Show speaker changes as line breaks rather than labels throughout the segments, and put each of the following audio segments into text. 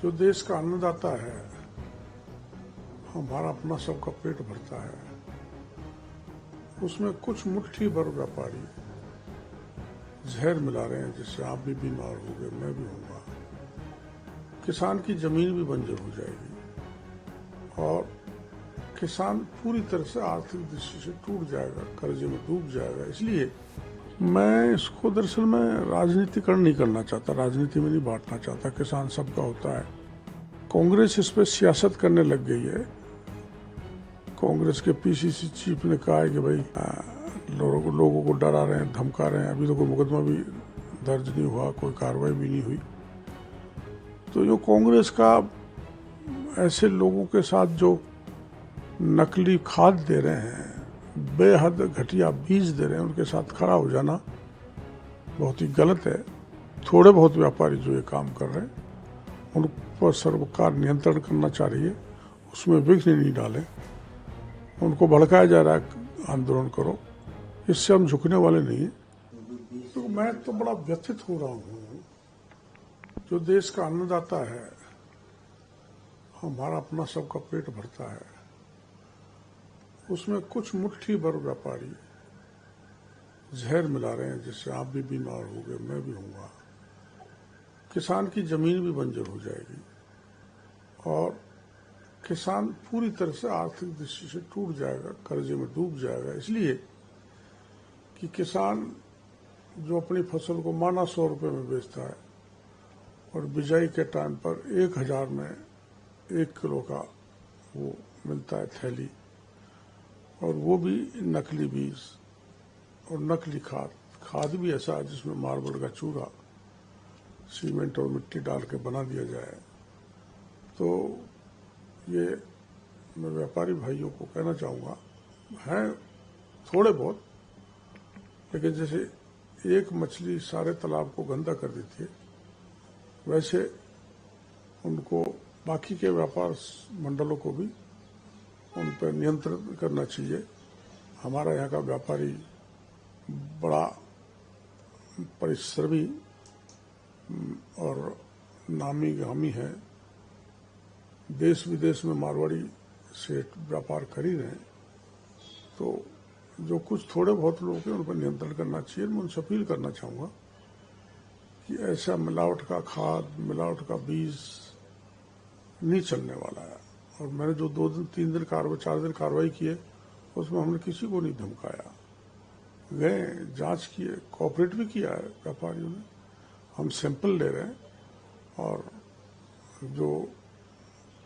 जो देश का अन्नदाता है, हमारा अपना सबका पेट भरता है, उसमें कुछ मुट्ठी भर व्यापारी जहर मिला रहे हैं, जिससे आप भी बीमार होंगे, मैं भी होऊंगा। किसान की जमीन भी बंजर हो जाएगी और किसान पूरी तरह से आर्थिक दृष्टि से टूट जाएगा, कर्जे में डूब जाएगा। इसलिए मैं इसको दरअसल मैं राजनीतिकरण नहीं करना चाहता, राजनीति में नहीं बांटना चाहता। किसान सबका होता है। कांग्रेस इस पर सियासत करने लग गई है। कांग्रेस के पीसीसी चीफ ने कहा है कि भाई लोगों को डरा रहे हैं, धमका रहे हैं। अभी तो कोई मुकदमा भी दर्ज नहीं हुआ, कोई कार्रवाई भी नहीं हुई। तो जो कांग्रेस का ऐसे लोगों के साथ जो नकली खाद दे रहे हैं, बेहद घटिया बीज दे रहे हैं, उनके साथ खड़ा हो जाना बहुत ही गलत है। थोड़े बहुत व्यापारी जो ये काम कर रहे हैं उन पर सरकार नियंत्रण करना चाह रही है, उसमें विघ्न नहीं डालें। उनको भड़काया जा रहा है आंदोलन करो, इससे हम झुकने वाले नहीं हैं। तो मैं तो बड़ा व्यथित हो रहा हूँ। जो देश का अन्नदाता है, हमारा अपना सबका पेट भरता है, उसमें कुछ मुट्ठी भर व्यापारी जहर मिला रहे हैं, जिससे आप भी बीमार होंगे, मैं भी होऊंगा। किसान की जमीन भी बंजर हो जाएगी और किसान पूरी तरह से आर्थिक दृष्टि से टूट जाएगा, कर्जे में डूब जाएगा। इसलिए कि किसान जो अपनी फसल को माना 100 रुपये में बेचता है और बिजाई के टाइम पर 1000 में 1 किलो का वो मिलता है थैली, और वो भी नकली बीज और नकली खाद भी ऐसा है जिसमें मार्बल का चूरा, सीमेंट और मिट्टी डाल के बना दिया जाए। तो ये मैं व्यापारी भाइयों को कहना चाहूँगा, हैं थोड़े बहुत, लेकिन जैसे एक मछली सारे तालाब को गंदा कर देती है, वैसे उनको बाकी के व्यापार मंडलों को भी उन पर नियंत्रण करना चाहिए। हमारा यहाँ का व्यापारी बड़ा परिश्रमी और नामी गामी है। देश विदेश में मारवाड़ी से व्यापार कर ही रहे हैं। तो जो कुछ थोड़े बहुत लोग हैं उन पर नियंत्रण करना चाहिए। मैं उनसे अपील करना चाहूँगा कि ऐसा मिलावट का खाद, मिलावट का बीज नहीं चलने वाला है। और मैंने जो 2 दिन 3 दिन 4 दिन कार्रवाई की है, उसमें हमने किसी को नहीं धमकाया। गए, जांच किए, कोऑपरेट भी किया है व्यापारियों ने। हम सैंपल ले रहे हैं और जो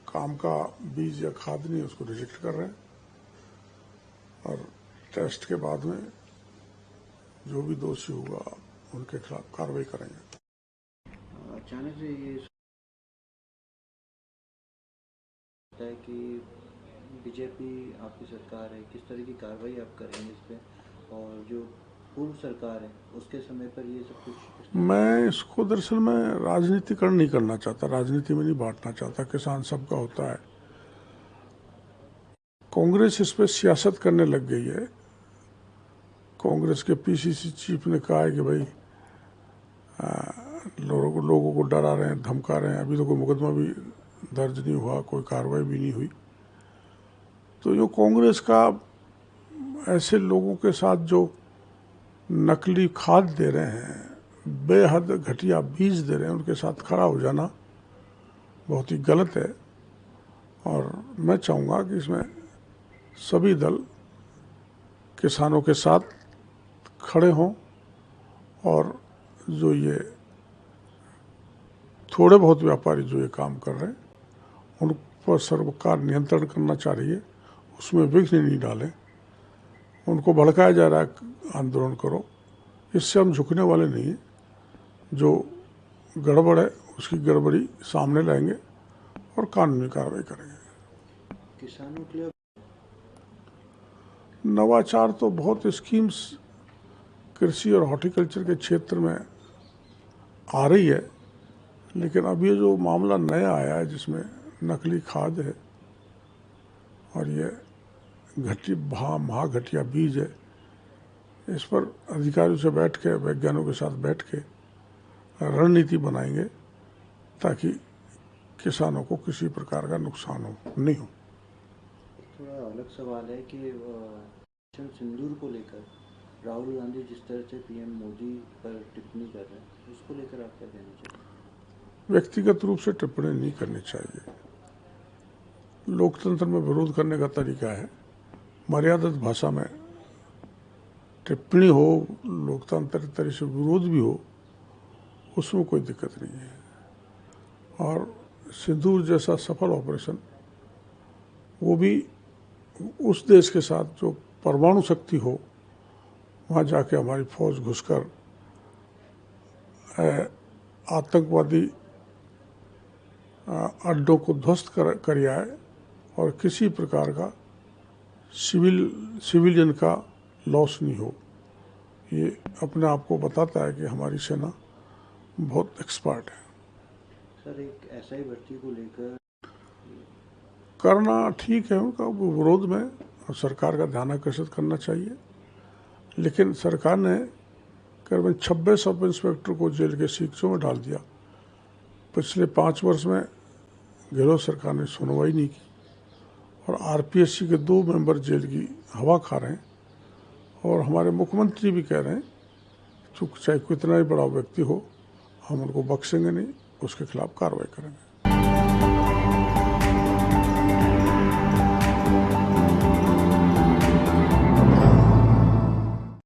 काम का बीज या खाद नहीं उसको रिजेक्ट कर रहे हैं, और टेस्ट के बाद में जो भी दोषी होगा उनके खिलाफ कार्रवाई करेंगे।
अचानक से ये है कि बीजेपी आपकी सरकार है, किस तरह की कार्रवाई आप करेंगे इस पे, और जो पूर्व सरकार है उसके समय पर ये सब कुछ।
मैं इसको दरअसल मैं राजनीतिकरण नहीं करना चाहता, राजनीति में नहीं बांटना चाहता। किसान सबका होता है। कांग्रेस इस पर सियासत करने लग गई है। कांग्रेस के पीसीसी चीफ ने कहा है कि भाई लोगों को डरा रहे हैं, धमका रहे हैं। अभी तो कोई मुकदमा भी दर्ज नहीं हुआ, कोई कार्रवाई भी नहीं हुई। तो जो कांग्रेस का ऐसे लोगों के साथ जो नकली खाद दे रहे हैं, बेहद घटिया बीज दे रहे हैं, उनके साथ खड़ा हो जाना बहुत ही गलत है। और मैं चाहूँगा कि इसमें सभी दल किसानों के साथ खड़े हों और जो ये थोड़े बहुत व्यापारी जो ये काम कर रहे हैं उन पर सरकार नियंत्रण करना चाह रही है, उसमें विघ्न नहीं डालें। उनको भड़काया जा रहा है आंदोलन करो, इससे हम झुकने वाले नहीं हैं। जो गड़बड़ है उसकी गड़बड़ी सामने लाएंगे और कानूनी कार्रवाई करेंगे।
किसानों के लिए
नवाचार तो बहुत स्कीम्स कृषि और हॉर्टिकल्चर के क्षेत्र में आ रही है, लेकिन अब ये जो मामला नया आया है जिसमें नकली खाद है और ये महाघटिया बीज है, इस पर अधिकारियों से बैठ के, वैज्ञानिकों के साथ बैठ के रणनीति बनाएंगे ताकि किसानों को किसी प्रकार का नुकसान हो नहीं हो।
थोड़ा अलग सवाल है कि ऑपरेशन सिंदूर को लेकर राहुल गांधी जिस तरह से पीएम मोदी पर टिप्पणी कर रहे हैं, उसको लेकर आप क्या कहना चाहिए?
व्यक्तिगत रूप से टिप्पणी नहीं करनी चाहिए। लोकतंत्र में विरोध करने का तरीका है, मर्यादित भाषा में टिप्पणी हो, लोकतांत्रिक तरीके से विरोध भी हो, उसमें कोई दिक्कत नहीं है। और सिंदूर जैसा सफल ऑपरेशन, वो भी उस देश के साथ जो परमाणु शक्ति हो, वहाँ जाके हमारी फौज घुसकर आतंकवादी अड्डों को ध्वस्त कर आए और किसी प्रकार का सिविलियन का लॉस नहीं हो। ये अपने आप को बताता है कि हमारी सेना बहुत एक्सपर्ट है।
सर, एक एसआई भर्ती को लेकर
करना ठीक है, उनका विरोध में और सरकार का ध्यान आकर्षित करना चाहिए, लेकिन सरकार ने करीबन 26 सब इंस्पेक्टर को जेल के सीखों में डाल दिया। पिछले 5 वर्ष में गहलोत सरकार ने सुनवाई नहीं की और आरपीएससी के 2 मेंबर जेल की हवा खा रहे हैं। और हमारे मुख्यमंत्री भी कह रहे हैं चाहे कितना ही बड़ा व्यक्ति हो, हम उनको बख्शेंगे नहीं, उसके खिलाफ कार्रवाई करेंगे।